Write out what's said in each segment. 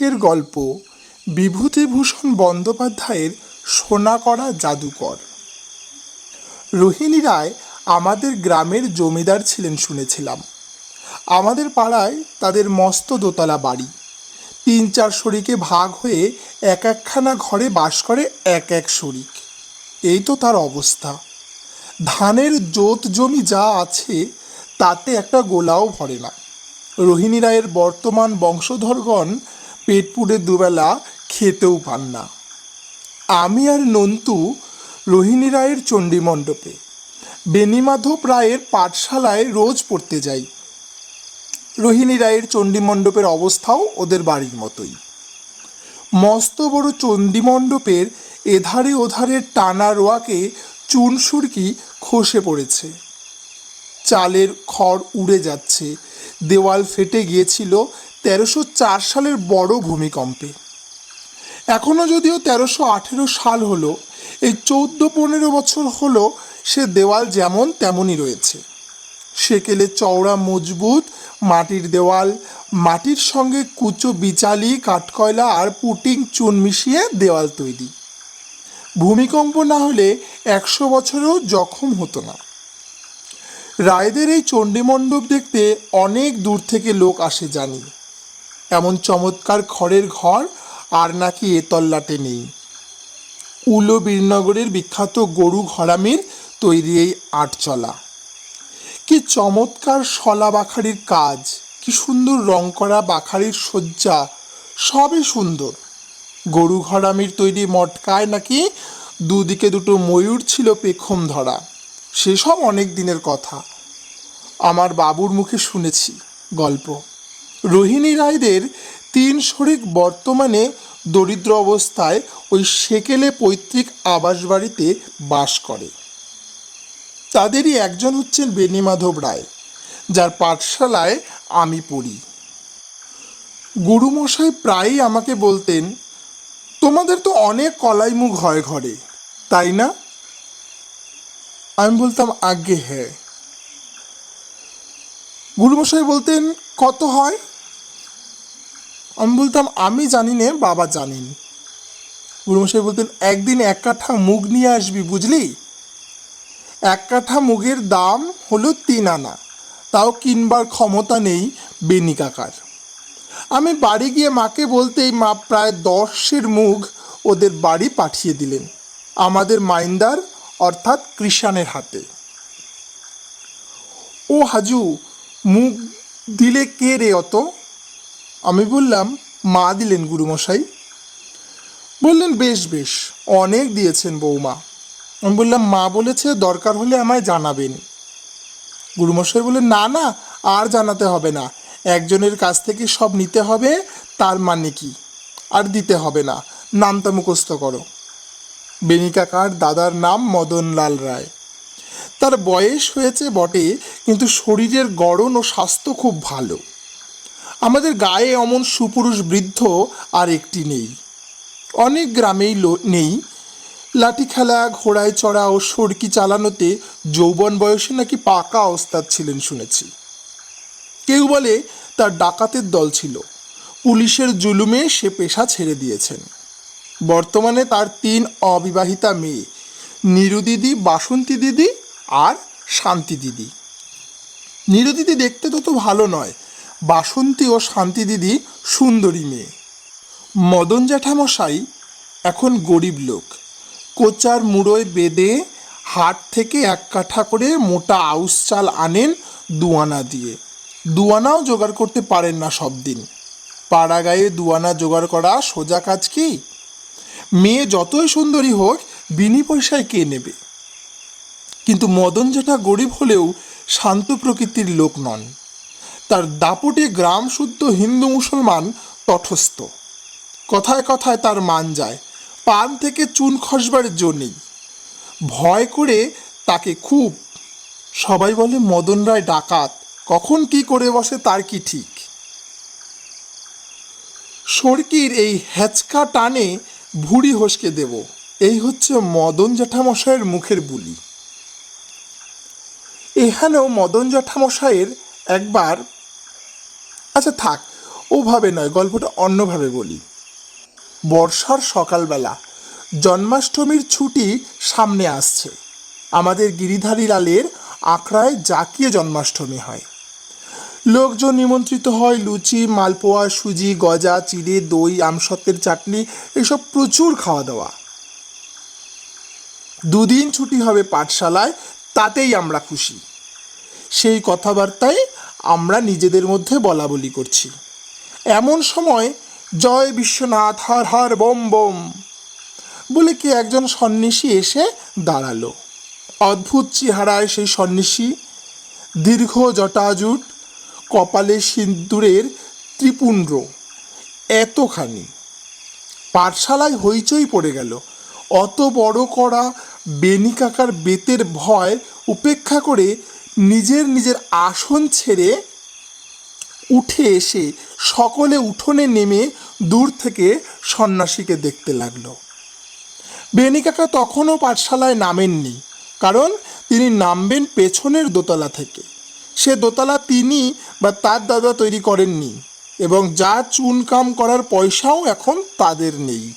আজকের গল্প বিভূতিভূষণ বন্দ্যোপাধ্যায়ের সোনা করা জাদুকর। রোহিণী রায় আমাদের গ্রামের জমিদার ছিলেন শুনেছিলাম। আমাদের পাড়ায় তাদের মস্ত দোতলা বাড়ি, ৩-৪ শরিকে ভাগ হয়ে এক একখানা ঘরে বাস করে এক এক শরিক। এই তো তার অবস্থা। ধানের জোত জমি যা আছে তাতে একটা গোলাও ভরে না। রোহিণী রায়ের বর্তমান বংশধরগণ পেট পুড়ে দুবেলা খেতেও পান না। আমি আর নন্তু রোহিণী রায়ের চণ্ডীমণ্ডপে, বেণীমাধব রায়ের পাঠশালায় রোজ পড়তে যাই। রোহিণী রায়ের চণ্ডীমণ্ডপের অবস্থাও ওদের বাড়ির মতোই। মস্ত বড় চণ্ডীমণ্ডপের এধারে ওধারে টানা রোয়াকে চুন সুরকি খসে পড়েছে, চালের খড় উড়ে যাচ্ছে। দেওয়াল ফেটে গিয়েছিল ১৩০৪ সালের বড় ভূমিকম্পে। এখনও যদিও ১৩১৮ সাল হলো, এই ১৪-১৫ বছর হলো সে দেওয়াল যেমন তেমনই রয়েছে। সেকেলে চওড়া মজবুত মাটির দেওয়াল, মাটির সঙ্গে কুচো বিচালি, কাঠকয়লা আর পুটিং চুন মিশিয়ে দেওয়াল তৈরি। ভূমিকম্প না হলে ১০০ বছরেও জখম হতো না। রায়দের এই চণ্ডীমণ্ডপ দেখতে অনেক দূর থেকে লোক আসে জানি। এমন চমৎকার খড়ের ঘর আর নাকি এ তল্লাটে নেই। উলো বীরনগরের বিখ্যাত গরু ঘরামির তৈরি এই আটচলা। কি চমৎকার শলা বাখারির কাজ, কি সুন্দর রং করা বাখারির সজ্জা, সবই সুন্দর। গরু ঘরামির তৈরি মটকায় নাকি দুদিকে দুটো ময়ূর ছিল পেখম ধরা। সেসব অনেক দিনের কথা, আমার বাবুর মুখে শুনেছি গল্প। রোহিণী রায়দের ৩ শরিক বর্তমানে দরিদ্র অবস্থায় ওই সেকেলে পৈতৃক আবাস বাড়িতে বাস করে। তাদেরই একজন হচ্ছেন বেণীমাধব রায়, যার পাঠশালায় আমি পড়ি। গুরুমশাই প্রায়ই আমাকে বলতেন, তোমাদের তো অনেক কলাই মুখ হয় ঘরে, তাই না? আমি বলতাম, আজ্ঞে হ্যাঁ। গুরুমশাই বলতেন, কত হয়? আমি বলতাম, আমি জানি নে, বাবা জানেন। গুরুমশাই বলতেন, একদিন ১ কাঠা মুগ নিয়ে আসবি, বুঝলি? ১ কাঠা মুগের দাম হলো ৩ আনা, তাও কিনবার ক্ষমতা নেই বেনি কাকার। আমি বাড়ি গিয়ে মাকে বলতেই মা প্রায় ১০ মুগ ওদের বাড়ি পাঠিয়ে দিলেন, আমাদের মাইন্দার অর্থাৎ কৃষাণের হাতে। ও হাজু, মুগ দিলে কে রে অত? আমি বললাম, মা দিলেন গুরুমশাই। বললেন, বেশ বেশ, অনেক দিয়েছেন বৌমা। আমি বললাম, মা বলেছে দরকার হলে আমায় জানাবেন। গুরুমশাই বললেন, না না, আর জানাতে হবে না, একজনের কাছ থেকে সব নিতে হবে, তার মানে কি? আর দিতে হবে না, নামটা মুখস্থ করো। বেনি কাকার দাদার নাম মদনলাল রায়। তার বয়স হয়েছে বটে, কিন্তু শরীরের গড়ন ও স্বাস্থ্য খুব ভালো। আমাদের গায়ে অমন সুপুরুষ বৃদ্ধ আর একটি নেই, অনেক গ্রামেই নেই। লাঠি খেলা, ঘোড়ায় চড়া ও সড়কি চালানোতে যৌবন বয়সে নাকি পাকা ওস্তাদ ছিলেন শুনেছি। কেউ বলে তার ডাকাতের দল ছিল, পুলিশের জুলুমে সে পেশা ছেড়ে দিয়েছেন। বর্তমানে তার ৩ অবিবাহিতা মেয়ে, নীরু দিদি, বাসন্তী দিদি আর শান্তি দিদি। নীরু দিদি দেখতে তত ভালো নয়, বাসন্তী ও শান্তি দিদি সুন্দরী মেয়ে। মদন জ্যাঠামশাই এখন গরিব লোক, কোচার মুড়োয় বেঁধে হাট থেকে ১ কাঠা করে মোটা আউশ চাল আনেন ২ আনা দিয়ে। ২ আনাও জোগাড় করতে পারেন না সব দিন। পাড়া গায়ে ২ আনা জোগাড় করা সোজা কাজ কি? মেয়ে যতই সুন্দরী হোক, বিনি পয়সায় কে নেবে? কিন্তু মদন জ্যাঠা গরিব হলেও শান্ত প্রকৃতির লোক নন। তার দাপটে গ্রাম শুদ্ধ হিন্দু মুসলমান তটস্থ। কথায় কথায় তার মান যায়, পান থেকে চুন খসবার জো নেই। ভয় করে তাকে খুব। সবাই বলে মদন রায় ডাকাত, কখন কি করে বসে তার কি ঠিক। সড়কির এই হ্যাচকা টানে ভুঁড়ি হসকে দেব, এই হচ্ছে মদন জ্যাঠামশাইয়ের মুখের বুলি। এখানেও মদন জ্যাঠামশাইয়ের একবার, আচ্ছা থাক, ওভাবে নয়, গল্পটা অন্যভাবে বলি। বর্ষার সকালবেলা, জন্মাষ্টমীর ছুটি সামনে আসছে। আমাদের গিরিধারী লালের আখড়ায় জাঁকিয়ে জন্মাষ্টমী হয়। লোকজন নিমন্ত্রিত হয়। লুচি, মালপোয়া, সুজি, গজা, চিড়ে, দই, আমসত্ত্বের চাটনি, এসব প্রচুর খাওয়া দাওয়া। দুদিন ছুটি হবে পাঠশালায়, তাতেই আমরা খুশি। সেই কথাবার্তায় আমরা নিজেদের মধ্যে বলা বলি করছি। এমন সময় জয় বিশ্বনাথ, হর হর বম বম বলে কে একজন সন্ন্যাসী এসে দাঁড়ালো। অদ্ভুত চেহারায় সেই সন্ন্যাসী, দীর্ঘ জটাজুট, কপালে সিন্দুরের ত্রিপুণ্ড এতখানি। পাঠশালায় হইচই পড়ে গেল। অত বড় করা বেনি কাকার বেতের ভয় উপেক্ষা করে নিজের নিজের আসন ছেড়ে উঠে এসে সকলে উঠোনে নেমে দূর থেকে সন্ন্যাসীকে দেখতে লাগলো। বেনি কাকা তখনও পাঠশালায় নামেননি, কারণ তিনি নামবেন পেছনের দোতলা থেকে। সে দোতলা তিনি বা তার দাদা তৈরি করেননি, এবং যা চুনকাম করার পয়সাও এখন তাদের নেই।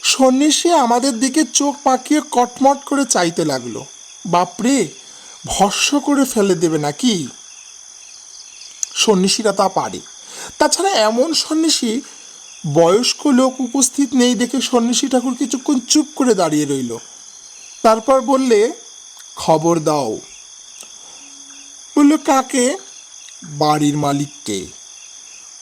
সন্ন্যাসী আমাদের দিকে চোখ পাকিয়ে কটমট করে চাইতে লাগলো। বাপরে, ভস্য করে ফেলে দেবে নাকি? সন্ন্যাসীরা তা পারে। তাছাড়া এমন সন্ন্যাসী, বয়স্ক লোক উপস্থিত নেই দেখে সন্ন্যাসী ঠাকুর কিছুক্ষণ চুপ করে দাঁড়িয়ে রইল। তারপর বললে, খবর দাও। বলল, কাকে? বাড়ির মালিককে।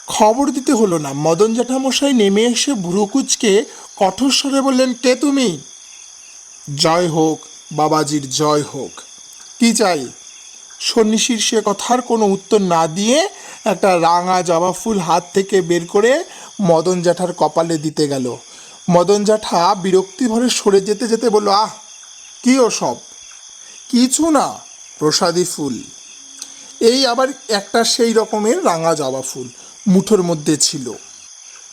খবর দিতে হলো না। মদন জ্যাঠামশাই নেমে এসে ভ্রুকুচকে কঠোর স্বরে বললেন, কে তুমি? জয় হোক, বাবাজির জয় হোক। কি চাই? সন্ন্যাসীর সে কথার কোনো উত্তর না দিয়ে একটা রাঙা জবা ফুল হাত থেকে বের করে মদন জ্যাঠার কপালে দিতে গেল। মদন জ্যাঠা বিরক্তি ভরে সরে যেতে যেতে বলল, আহ, কি ওসব? কিছু না, প্রসাদী ফুল। এই আবার একটা সেই রকমের রাঙা জবা ফুল মুঠোর মধ্যে ছিল।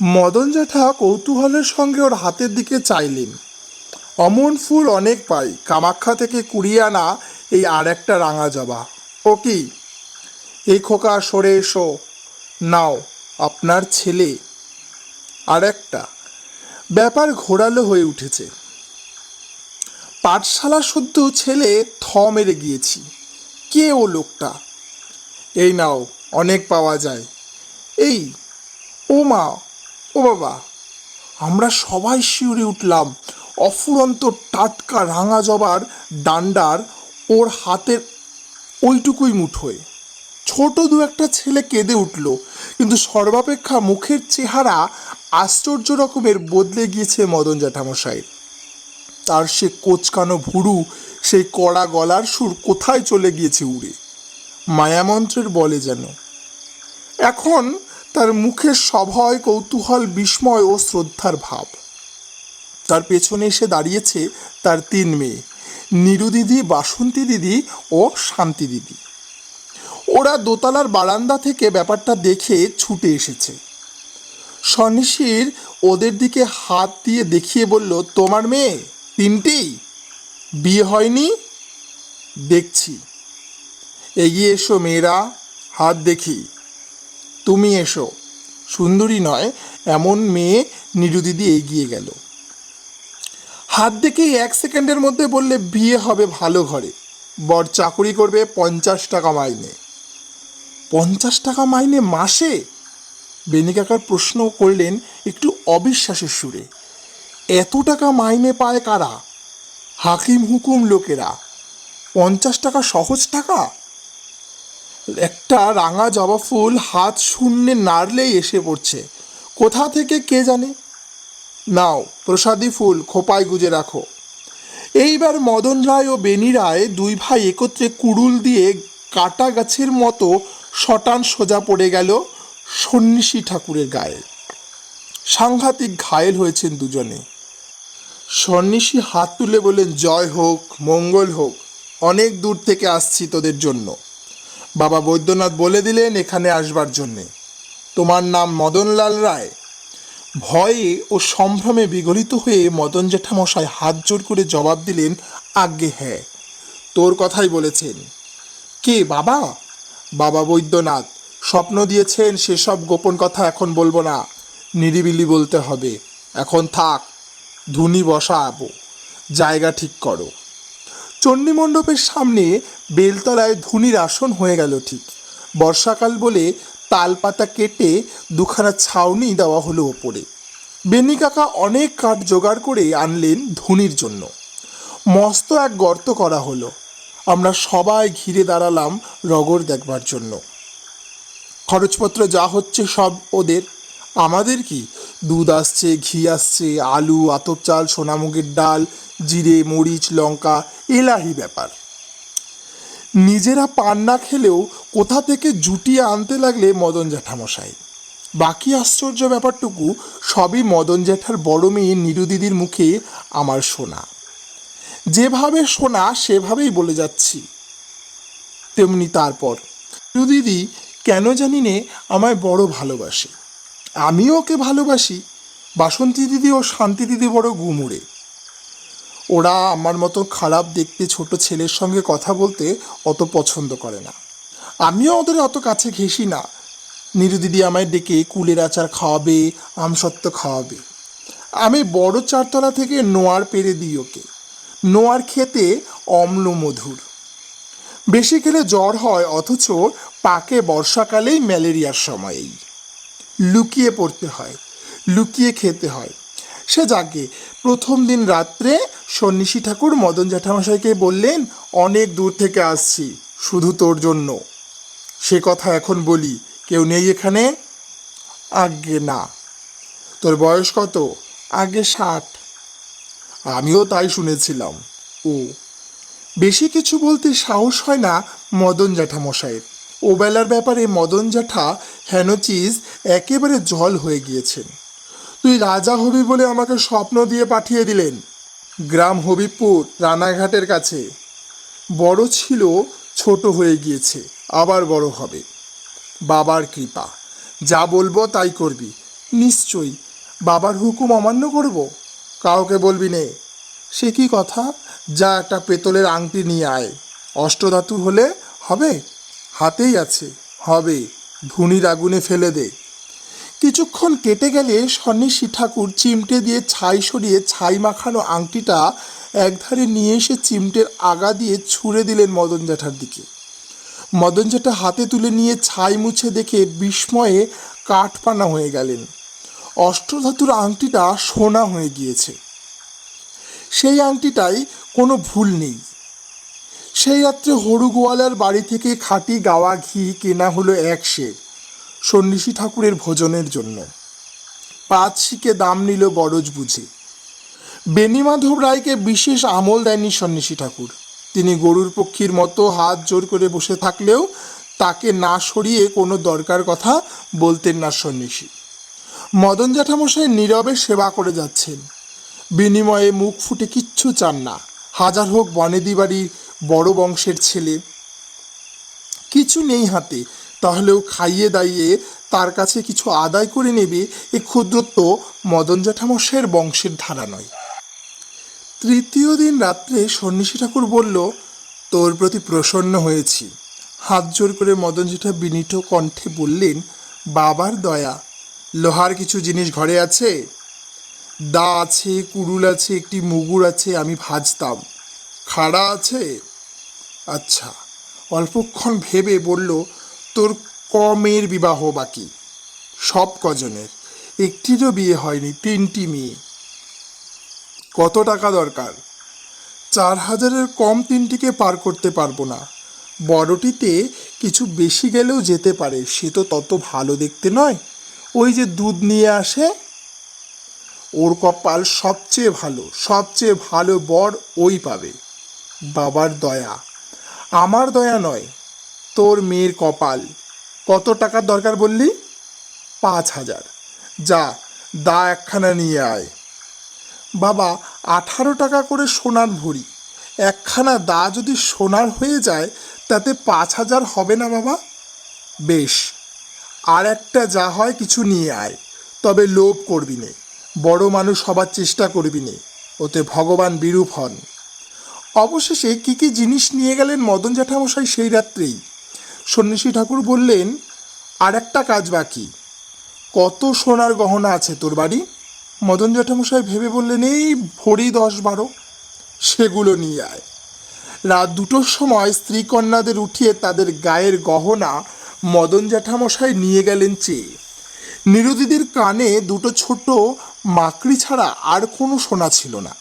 মদন জ্যাঠা কৌতূহলের সঙ্গে ওর হাতের দিকে চাইলেন। অমন ফুল অনেক পাই, কামাখ্যা থেকে কুড়িয়ে আনা এই আর একটা রাঙা জবা। ও কি? এই খোকা, সরে এসো, নাও, আপনার ছেলে। আর একটা ব্যাপার ঘোরালো হয়ে উঠেছে। পাঠশালা শুদ্ধ ছেলে থ মেরে গিয়েছি। কে ও লোকটা? এই নাও, অনেক পাওয়া যায়। এই, ও মা, ও বাবা! আমরা সবাই শিউরে উঠলাম। অফুরন্ত টাটকা রাঙা জবার ডান্ডার ওর হাতের ওইটুকুই মুঠোয়। ছোট দু একটা ছেলে কেঁদে উঠল, কিন্তু সর্বাপেক্ষা মুখের চেহারা আশ্চর্য রকমের বদলে গিয়েছে মদন জ্যাঠামশাইয়ের। তার সে কোচকানো ভুরু, সেই কড়া গলার সুর কোথায় চলে গিয়েছে উড়ে, মায়ামন্ত্রের বলে যেন। এখন তার মুখের সভয় কৌতূহল, বিস্ময় ও শ্রদ্ধার ভাব। তার পেছনে এসে দাঁড়িয়েছে তার তিন মেয়ে, নীরু দিদি, বাসন্তী দিদি ও শান্তি দিদি। ওরা দোতলার বারান্দা থেকে ব্যাপারটা দেখে ছুটে এসেছে। সন্ন্যাসীর ওদের দিকে হাত দিয়ে দেখিয়ে বলল, তোমার মেয়ে তিনটেই? বিয়ে হয়নি? দেখছি। এগিয়ে এসো মেয়েরা, হাত দেখি। তুমি এসো। সুন্দরী নয় এমন মেয়ে নীরু দিদি এগিয়ে গেল। হাত দেখেই 1 সেকেন্ডের মধ্যে বললে, বিয়ে হবে ভালো ঘরে, বর চাকুরি করবে, 50 টাকা মাইনে। 50 টাকা মাইনে মাসে? বেনি কাকার প্রশ্ন করলেন একটু অবিশ্বাসের সুরে। এত টাকা মাইনে পায় কারা? হাকিম হুকুম লোকেরা। 50 টাকা সহজ টাকা? একটা রাঙা জবা ফুল হাত শূন্যে নাড়লেই এসে পড়ছে। কোথা থেকে কে জানে। নাও, প্রসাদী ফুল খোপায় গুজে রাখো। এইবার মদন রায় ও বেনি রায় দুই ভাই একত্রে কুড়ুল দিয়ে কাটা গাছের মতো শটান সোজা পড়ে গেল সন্ন্যাসী ঠাকুরের গায়ে। সাংঘাতিক ঘায়েল হয়েছেন দুজনে। সন্ন্যাসী হাত তুলে বললেন, জয় হোক, মঙ্গল হোক, অনেক দূর থেকে আসছি তোদের জন্য। বাবা বৈদ্যনাথ বলে দিলেন এখানে আসবার জন্যে। তোমার নাম মদনলাল রায়? ভয়ে ও সম্ভ্রমে বিগলিত হয়ে মদন জ্যাঠামশাই হাত জোর করে জবাব দিলেন, আজ্ঞে হ্যাঁ, তোর কথাই বলেছেন। কে বাবা? বাবা বৈদ্যনাথ, স্বপ্ন দিয়েছেন সেসব গোপন কথা এখন বলবো না, নিরিবিলি বলতে হবে। এখন থাক, ধুনি বসাবো, জায়গা ঠিক করো। চণ্ডীমণ্ডপের সামনে বেলতলায় ধুনির আসন হয়ে গেল ঠিক। বর্ষাকাল বলে তালপাতা কেটে দুখানা ছাউনি দেওয়া হলো ওপরে। বেনি কাকা অনেক কাঠ জোগাড় করে আনলেন ধুনির জন্য। মস্ত এক গর্ত করা হলো। আমরা সবাই ঘিরে দাঁড়ালাম রগর দেখবার জন্য। খরচপত্র যা হচ্ছে সব ওদের, আমাদের কি? দুধ আসছে, ঘি আসছে, আলু, আতপ চাল, সোনামুগের ডাল, জিরে, মরিচ, লঙ্কা, এলাহি ব্যাপার। নিজেরা পান না খেলেও কোথা থেকে জুটিয়ে আনতে লাগলে মদন জ্যাঠামশাই। বাকি আশ্চর্য ব্যাপারটুকু সবই মদন জ্যাঠার বড় মেয়ে নিরুদিদির মুখে আমার শোনা। যেভাবে শোনা সেভাবেই বলে যাচ্ছি। তেমনি তারপর নিরুদিদি কেন জানি নে আমায় বড় ভালোবাসে, আমিও ওকে ভালোবাসি। বাসন্তী দিদি ও শান্তি দিদি বড় গুমুড়ে। ওরা আমার মতো খারাপ দেখতে ছোট ছেলের সঙ্গে কথা বলতে অত পছন্দ করে না। আমিও ওদের অত কাছে ঘেঁষি না। নিরুদিদি আমায় ডেকে কুলের আচার খাওয়াবে, আমসত্ত্ব খাওয়াবে। আমি বড় চারতলা থেকে নোয়ার পেরে দিই ওকে। নোয়ার খেতে অম্ল মধুর। বেশি খেলে জ্বর হয়, অথচ পাকে বর্ষাকালেই ম্যালেরিয়ার সময়েই। লুকিয়ে পড়তে হয়, লুকিয়ে খেতে হয়। সে যাকে প্রথম দিন রাত্রে সন্ন্যাসী ঠাকুর মদন জ্যাঠামশাইকে বললেন, অনেক দূর থেকে আসছি শুধু তোর জন্য। সে কথা এখন বলি, কেউ নেই এখানে? আজ্ঞে না। তোর বয়স কত? আগে 60। আমিও তাই শুনেছিলাম। ও, বেশি কিছু বলতে সাহস হয় না মদন জ্যাঠামশাইয়ের। ওবেলার ব্যাপারে মদন জ্যাঠা হেনচিজ একেবারে জল হয়ে গিয়েছেন। তুই রাজা হবি বলে আমাকে স্বপ্ন দিয়ে পাঠিয়ে দিলেন। গ্রাম হবিবপুর, রানাঘাটের কাছে। বড় ছিল, ছোট হয়ে গিয়েছে, আবার বড় হবে। বাবার কৃপা, যা বলবো তাই করবি। নিশ্চয়ই, বাবার হুকুম অমান্য করব। কাউকে বলবি নে। সে কি কথা? যা একটা পেতলের আংটি নিয়ে আয়। অষ্টধাতু হলে হবে? হাতেই আছে, হবে। ধুনির আগুনে ফেলে দে। কিছুক্ষণ কেটে গেলে সন্ন্যাসী ঠাকুর চিমটে দিয়ে ছাই সরিয়ে ছাই মাখানো আংটিটা একধারে নিয়ে এসে চিমটের আগা দিয়ে ছুঁড়ে দিলেন মদন জ্যাঠার দিকে। মদন জ্যাঠা হাতে তুলে নিয়ে ছাই মুছে দেখে বিস্ময়ে কাঠপানা হয়ে গেলেন। অষ্টধাতুর আংটিটা সোনা হয়ে গিয়েছে। সেই আংটিটাই কোনো ভুল নেই। সেই রাত্রে হরুগোয়ালার বাড়ি থেকে খাঁটি গাওয়া ঘি কেনা হলো 1 সের সন্ন্যাসী ঠাকুরের ভোজনের জন্য। 5 শিকে দাম নিল বরজ বুঝে। বেণীমাধব রায়কে বিশেষ আমল দেয়নি সন্ন্যাসী ঠাকুর। তিনি গরুর পক্ষীর মতো হাত জোর করে বসে থাকলেও তাকে না সরিয়ে কোনো দরকার কথা বলতেন না সন্ন্যাসী। মদন জ্যাঠামশাই নীরবে সেবা করে যাচ্ছেন। বিনিময়ে মুখ ফুটে কিচ্ছু চান না। হাজার হোক বনেদি বাড়ির বড় বংশের ছেলে, কিছু নেই হাতে, তাহলেও খাইয়ে দাইয়ে তার কাছে কিছু আদায় করে নেবে, এ ক্ষুদ্রত্ব মদন জ্যাঠামশাইয়ের বংশের ধারা নয়। তৃতীয় দিন রাত্রে সন্ন্যাসী ঠাকুর বলল, তোর প্রতি প্রসন্ন হয়েছি। হাত জোর করে মদন জ্যাঠা বিনীত কণ্ঠে বললেন, বাবার দয়া। লোহার কিছু জিনিস ঘরে আছে? দা আছে, কুড়ুল আছে, একটি মুগুর আছে, আমি ভাজতাম। খাড়া আছে? আচ্ছা। অল্পক্ষণ ভেবে বলল, তোর মেয়ের বিবাহ বাকি? সব কজনের? একটিরও বিয়ে হয়নি, 3টি মেয়ে। কত টাকা দরকার? 4000-এর কম 3টিকে পার করতে পারবো না। বড়টিতে কিছু বেশি গেলেও যেতে পারে, সে তো তত ভালো দেখতে নয়। ওই যে দুধ নিয়ে আসে, ওর কপাল সবচেয়ে ভালো, সবচেয়ে ভালো বর ওই পাবে। বাবার দয়া, আমার দয়া নয়, তোর মেয়ের কপাল। কত টাকার দরকার বললি? 5000। যা, দা একখানা নিয়ে আয়। বাবা, 18 টাকা করে সোনার ভরি। একখানা দা যদি সোনার হয়ে যায় তাতে 5000 হবে না বাবা? বেশ, আর একটা যা হয় কিছু নিয়ে আয়। তবে লোভ করবি নে, বড় মানুষ হবার চেষ্টা করবি নে, ওতে ভগবান বিরূপ হন। অবশেষে কী কী জিনিস নিয়ে গেলেন মদন জ্যাঠামশাই সেই রাত্রেই। সন্ন্যাসী ঠাকুর বললেন, আর একটা কাজ বাকি। কত সোনার গহনা আছে তোর বাড়ি? মদন জ্যাঠামশাই ভেবে বললেন, এই ভরি 10-12। সেগুলো নিয়ে আয়। রাত 2টোর সময় স্ত্রী কন্যাদের উঠিয়ে তাদের গায়ের গহনা মদন জ্যাঠামশাই নিয়ে গেলেন চেয়ে। নিরুদিদির কানে 2টো ছোট মাকড়ি ছাড়া আর কোনো সোনা ছিল না।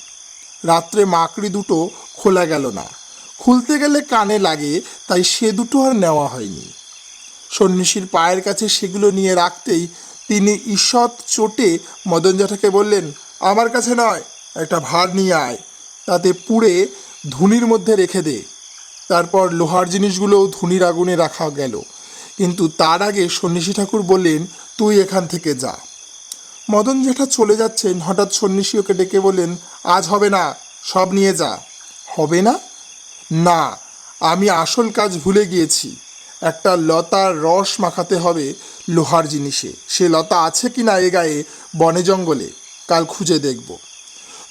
রাত্রে মাকড়ি 2টো খোলা গেল না, খুলতে গেলে কানে লাগে, তাই সে 2টো আর নেওয়া হয়নি। সন্ন্যাসীর পায়ের কাছে সেগুলো নিয়ে রাখতেই তিনি ঈষৎ চোটে মদন জ্যাঠাকে বললেন, আমার কাছে নয়, একটা ভার নিয়ে আয়, তাতে পুড়ে ধুনির মধ্যে রেখে দে। তারপর লোহার জিনিসগুলোও ধুনির আগুনে রাখা গেল, কিন্তু তার আগে সন্ন্যাসী ঠাকুর বললেন, তুই এখান থেকে যা। মদন জ্যাঠা চলে যাচ্ছেন, হঠাৎ সন্ন্যাসী ওকে ডেকে বললেন, আজ হবে না, সব নিয়ে যা। হবে না? না, আমি আসল কাজ ভুলে গিয়েছি। একটা লতার রস মাখাতে হবে লোহার জিনিসে। সে লতা আছে কি না এ গায়ে বনে জঙ্গলে, কাল খুঁজে দেখব।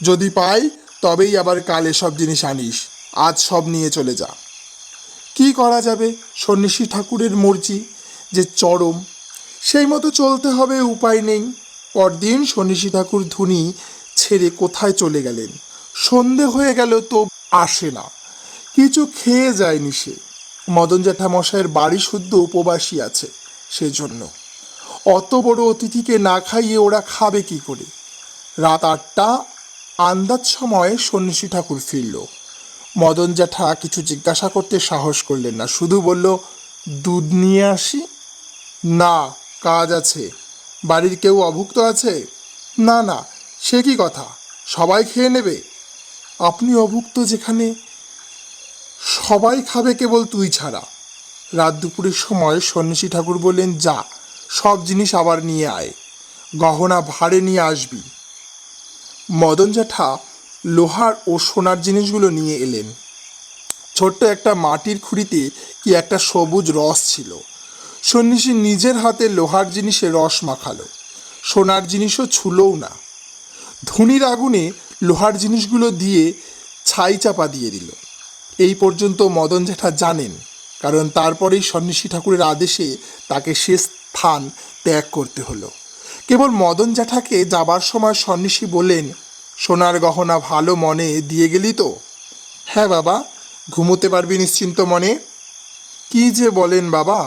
যদি পাই তবেই আবার কাল এসব জিনিস আনিস, আজ সব নিয়ে চলে যা। কি করা যাবে, সন্ন্যাসী ঠাকুরের মর্জি যে চরম, সেই মতো চলতে হবে, উপায় নেই। পরদিন সন্ন্যাসী ঠাকুর ধুনি ছেড়ে কোথায় চলে গেলেন। সন্ধে হয়ে গেল তো আসে না, কিছু খেয়ে যায়নি সে। মদন জ্যাঠামশাইয়ের বাড়ি শুদ্ধ উপবাসী আছে, সেজন্য। অত বড় অতিথিকে না খাইয়ে ওরা খাবে কি করে? রাত 8টা আন্দাজ সময়ে সন্ন্যাসী ঠাকুর ফিরল। মদন জ্যাঠা কিছু জিজ্ঞাসা করতে সাহস করলেন না, শুধু বলল, দুধ নিয়ে আসি? না, কাজ আছে। বাড়ির কেউ অভুক্ত আছে? না না, সে কি কথা, সবাই খেয়ে নেবে। আপনি অভুক্ত যেখানে, সবাই খাবে কেবল তুই ছাড়া। রাত 2পুরের সময় সন্ন্যাসী ঠাকুর বললেন, যা, সব জিনিস আবার নিয়ে আয়, গহনা ভাড়ে নিয়ে আসবি। মদন জ্যাঠা লোহার ও সোনার জিনিসগুলো নিয়ে এলেন। ছোট্ট একটা মাটির খুঁড়িতে কি একটা সবুজ রস ছিল। সন্ন্যাসী নিজের হাতে লোহার জিনিসে রস মাখালো, সোনার জিনিসও ছুলোও না। ধুনির আগুনে লোহার জিনিসগুলো দিয়ে ছাই চাপা দিয়ে দিল। এই পর্যন্ত মদন জ্যাঠা জানেন, কারণ তারপরেই সন্ন্যাসী ঠাকুরের আদেশে তাকে সে স্থান ত্যাগ করতে হলো। কেবল মদন জ্যাঠাকে যাবার সময় সন্ন্যাসী বললেন, সোনার গহনা ভালো মনে দিয়ে গেলি তো? হ্যাঁ বাবা, ঘুমোতে পারবি নিশ্চিন্ত মনে। কি যে বলেন বাবা,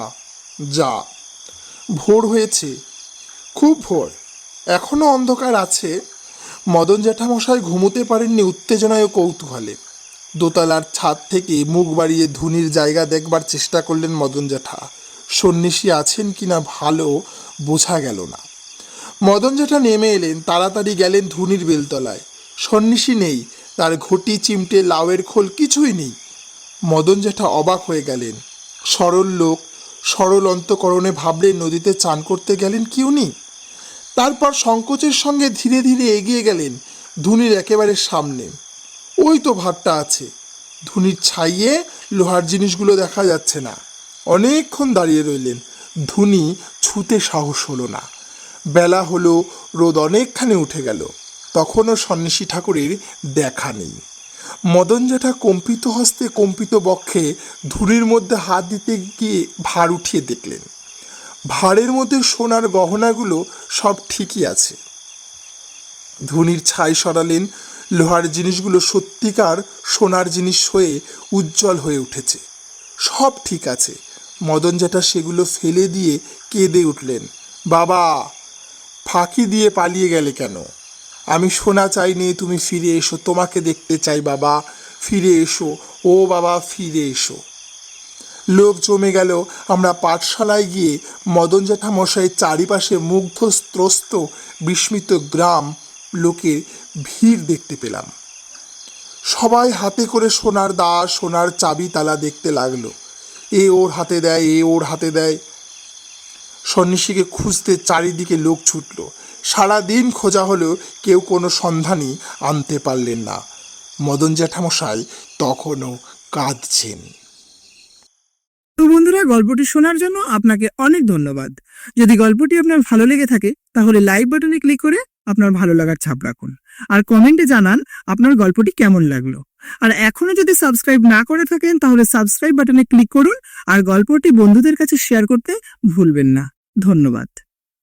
যা। ভোর হয়েছে, খুব ভোর, এখনো অন্ধকার আছে। মদন জ্যাঠামশাই ঘুমোতে পারেননি উত্তেজনায় ও কৌতূহলে। দোতলার ছাদ থেকে মুখ বাড়িয়ে ধুনির জায়গা দেখবার চেষ্টা করলেন মদন জ্যাঠা। সন্ন্যাসী আছেন কিনা ভালো বোঝা গেল না। মদন জ্যাঠা নেমে এলেন, তাড়াতাড়ি গেলেন ধুনির বেলতলায়। সন্ন্যাসী নেই, তার ঘটি, চিমটে, লাউয়ের খোল কিছুই নেই। মদন জ্যাঠা অবাক হয়ে গেলেন। সরল লোক, সরল অন্তঃকরণে ভাবলেন নদীতে চান করতে গেলেন কি উনি? তারপর সংকোচের সঙ্গে ধীরে ধীরে এগিয়ে গেলেন ধুনির একেবারে সামনে। ওই তো ভাতটা আছে। ধুনির ছাইয়ে লোহার জিনিসগুলো দেখা যাচ্ছে না। অনেকক্ষণ দাঁড়িয়ে রইলেন, ধুনি ছুতে সাহস হলো না। বেলা হলো, রোদ অনেকখানি উঠে গেল, তখনও সন্ন্যাসী ঠাকুরের দেখা নেই। মদন জ্যাঠা কম্পিত হস্তে কম্পিত বক্ষে ধুনির মধ্যে হাত দিতে গিয়ে ভার উঠিয়ে দেখলেন, ভাঁড়ের মধ্যে সোনার গহনাগুলো সব ঠিকই আছে। ধুনির ছাই সরালেন, লোহার জিনিসগুলো সত্যিকার সোনার জিনিস হয়ে উজ্জ্বল হয়ে উঠেছে। সব ঠিক আছে। মদন জ্যাঠা সেগুলো ফেলে দিয়ে কেঁদে উঠলেন, বাবা, ফাঁকি দিয়ে পালিয়ে গেলে কেন? আমি সোনা চাইনি, তুমি ফিরে এসো, তোমাকে দেখতে চাই বাবা, ফিরে এসো, ও বাবা ফিরে এসো। লোক জমে গেল। আমরা পাঠশালায় গিয়ে মদন জ্যাঠামশাইয়ের চারিপাশে মুগ্ধ ত্রস্ত বিস্মিত গ্রাম লোকের ভিড় দেখতে পেলাম। সবাই হাতে করে সোনার দা, সোনার চাবি তালা দেখতে লাগলো। এ ওর হাতে দেয়, এ ওর হাতে দেয়। সন্ন্যাসীকে খুঁজতে চারিদিকে লোক ছুটল। সারাদিন খোঁজা হলেও কেউ কোনো সন্ধানই আনতে পারলেন না। মদন জ্যাঠামশাই তখনও কাঁদছেন। তো বন্ধুরা, গল্পটি শোনার জন্য আপনাকে অনেক ধন্যবাদ। যদি গল্পটি আপনার ভালো লেগে থাকে তাহলে লাইক বাটনে ক্লিক করে আপনার ভালো লাগার ছাপ রাখুন আর কমেন্টে জানান আপনার গল্পটি কেমন লাগলো। আর এখনো যদি সাবস্ক্রাইব না করে থাকেন তাহলে সাবস্ক্রাইব বাটনে ক্লিক করুন আর গল্পটি বন্ধুদের কাছে শেয়ার করতে ভুলবেন না। ধন্যবাদ।